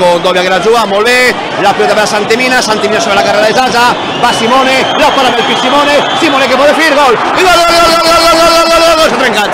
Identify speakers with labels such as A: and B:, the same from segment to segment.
A: Dobbia che la juga, molt bé, la pilota per Santimina sobre la carrera de Zaza, va Simone, la para per el Simone que pot fer gol, i gol, s'ha trencat,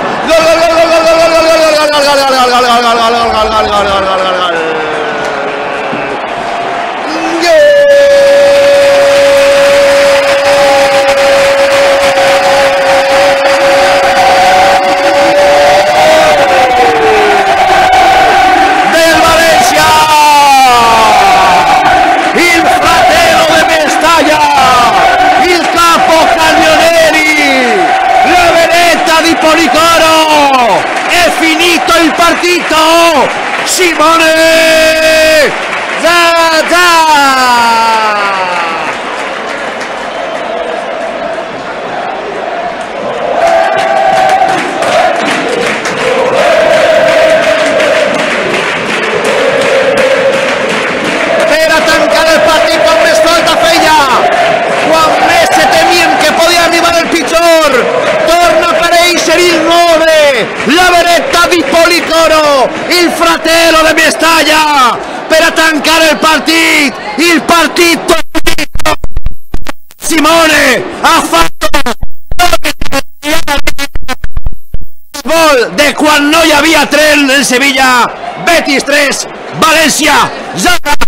A: Policoro, è finito il partito, Simone Zaza. Per a tancare il partit com més falta feia, quan més se temien que podia arribar el pitjor. Torna per essere il 9, la Beretta di Policoro, il fratello di Mestalla, per tancare il partito. Simone ha fatto gol de quan no hi havia tren en Sevilla. Betis 3, València 0.